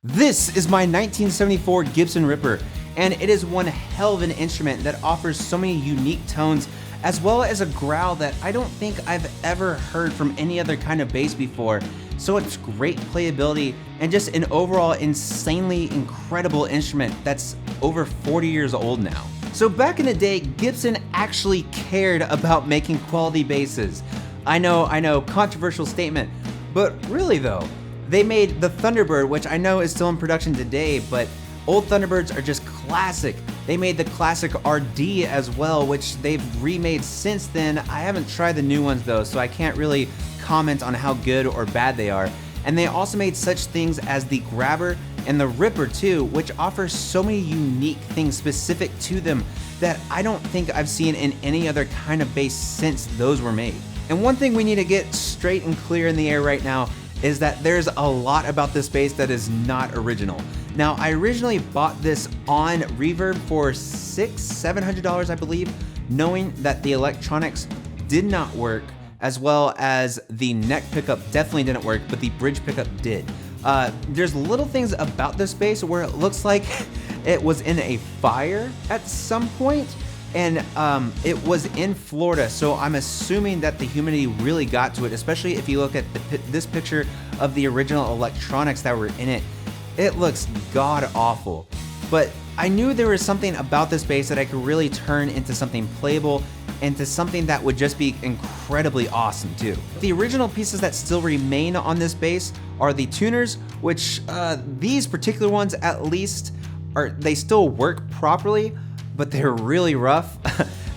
This is my 1974 Gibson Ripper, and it is one hell of an instrument that offers so many unique tones as well as a growl that I don't think I've ever heard from any other kind of bass before. So it's great playability and just an overall insanely incredible instrument that's over 40 years old now. So back in the day, Gibson actually cared about making quality basses. I know, controversial statement, but really though, they made the Thunderbird, which I know is still in production today, but old Thunderbirds are just classic. They made the classic RD as well, which they've remade since then. I haven't tried the new ones though, so I can't really comment on how good or bad they are. And they also made such things as the Grabber and the Ripper too, which offer so many unique things specific to them that I don't think I've seen in any other kind of bass since those were made. And one thing we need to get straight and clear in the air right now is that there's a lot about this bass that is not original. Now, I originally bought this on Reverb for $700, I believe, knowing that the electronics did not work, as well as the neck pickup definitely didn't work, but the bridge pickup did. There's little things about this bass where it looks like it was in a fire at some point, and it was in Florida, so I'm assuming that the humidity really got to it, especially if you look at this picture of the original electronics that were in it. It looks god-awful, but I knew there was something about this bass that I could really turn into something playable, into something that would just be incredibly awesome too. The original pieces that still remain on this bass are the tuners, which these particular ones at least, they still work properly, but they're really rough.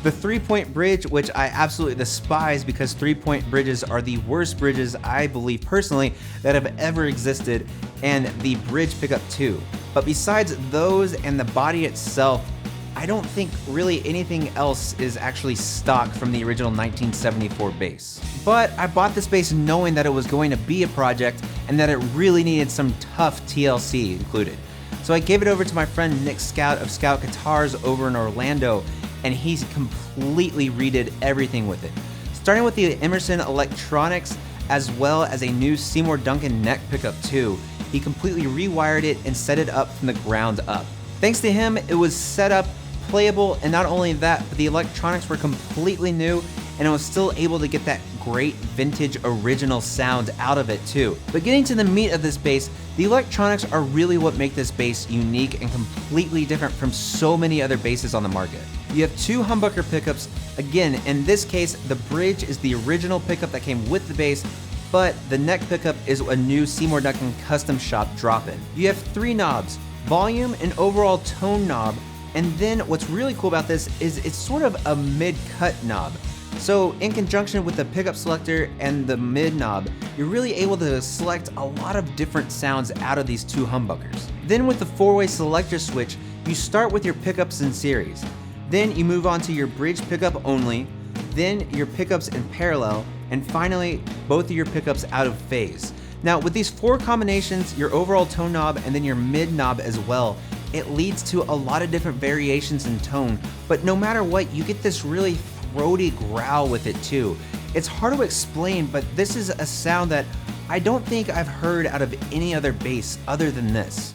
The 3-point bridge, which I absolutely despise because 3-point bridges are the worst bridges, I believe personally, that have ever existed, and the bridge pickup too. But besides those and the body itself, I don't think really anything else is actually stock from the original 1974 bass. But I bought this bass knowing that it was going to be a project and that it really needed some tough TLC included. So I gave it over to my friend Nick Scout of Scout Guitars over in Orlando, and he's completely redid everything with it. Starting with the Emerson electronics, as well as a new Seymour Duncan neck pickup too. He completely rewired it and set it up from the ground up. Thanks to him, it was set up, playable, and not only that, but the electronics were completely new, and I was still able to get that great vintage original sound out of it too. But getting to the meat of this bass, the electronics are really what make this bass unique and completely different from so many other basses on the market. You have two humbucker pickups. Again, in this case, the bridge is the original pickup that came with the bass, but the neck pickup is a new Seymour Duncan custom shop drop-in. You have three knobs, volume and overall tone knob, and then what's really cool about this is it's sort of a mid-cut knob. So in conjunction with the pickup selector and the mid knob, you're really able to select a lot of different sounds out of these two humbuckers. Then with the 4-way selector switch, you start with your pickups in series. Then you move on to your bridge pickup only, then your pickups in parallel, and finally, both of your pickups out of phase. Now with these 4 combinations, your overall tone knob and then your mid knob as well, it leads to a lot of different variations in tone, but no matter what, you get this really throaty growl with it too. It's hard to explain, but this is a sound that I don't think I've heard out of any other bass other than this.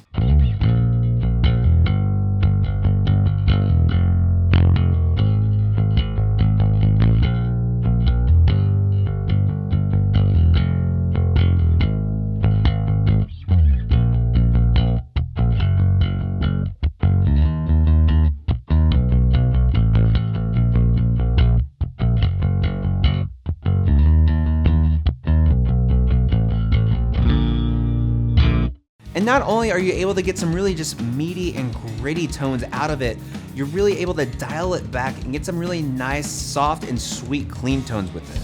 And not only are you able to get some really just meaty and gritty tones out of it, you're really able to dial it back and get some really nice, soft, and sweet clean tones with it.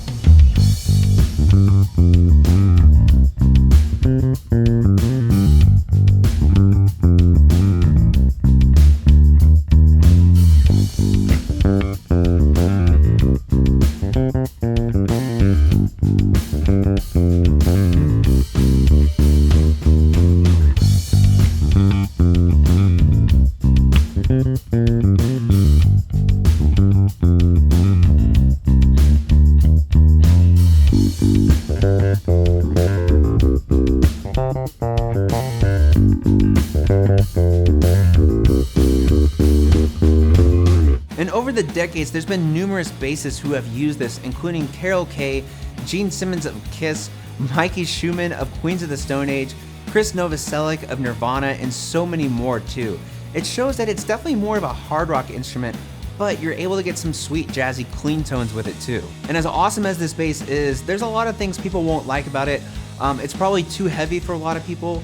And over the decades, there's been numerous bassists who have used this, including Carol Kaye, Gene Simmons of Kiss, Mikey Schumann of Queens of the Stone Age, Chris Novoselic of Nirvana, and so many more too. It shows that it's definitely more of a hard rock instrument, but you're able to get some sweet, jazzy, clean tones with it too. And as awesome as this bass is, there's a lot of things people won't like about it. It's probably too heavy for a lot of people.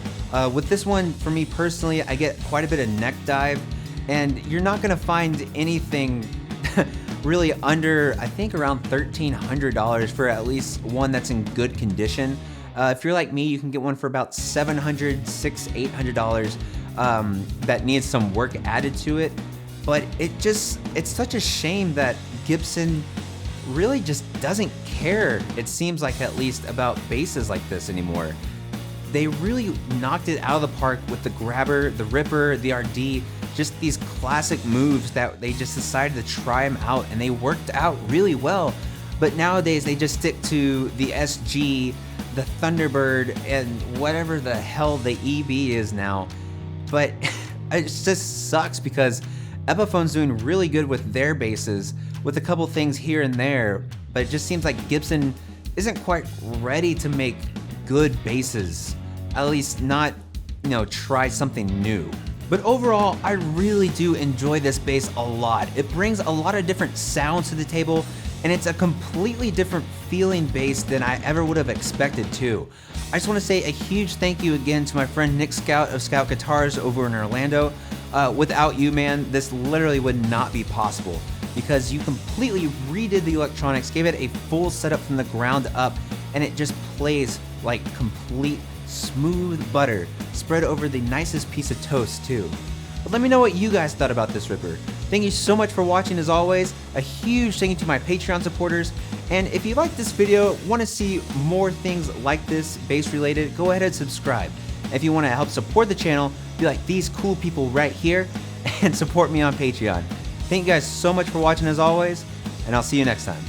With this one, for me personally, I get quite a bit of neck dive, and you're not gonna find anything really under, I think, around $1,300 for at least one that's in good condition. If you're like me, you can get one for about $700, $600, $800 that needs some work added to it. But it's such a shame that Gibson really just doesn't care, it seems like, at least, about basses like this anymore. They really knocked it out of the park with the grabber, the ripper, the RD, just these classic moves that they just decided to try them out, and they worked out really well. But nowadays they just stick to the SG, the Thunderbird, and whatever the hell the EB is now. But it just sucks because Epiphone's doing really good with their basses, with a couple things here and there, but it just seems like Gibson isn't quite ready to make good basses. At least not, try something new. But overall, I really do enjoy this bass a lot. It brings a lot of different sounds to the table, and it's a completely different feeling bass than I ever would have expected too. I just want to say a huge thank you again to my friend Nick Scout of Scout Guitars over in Orlando. Without you, man, this literally would not be possible, because you completely redid the electronics, gave it a full setup from the ground up, and it just plays like complete smooth butter spread over the nicest piece of toast too. But let me know what you guys thought about this Ripper. Thank you so much for watching as always. A huge thank you to my Patreon supporters. And if you like this video, want to see more things like this bass related, go ahead and subscribe. If you want to help support the channel, be like these cool people right here and support me on Patreon. Thank you guys so much for watching as always, and I'll see you next time.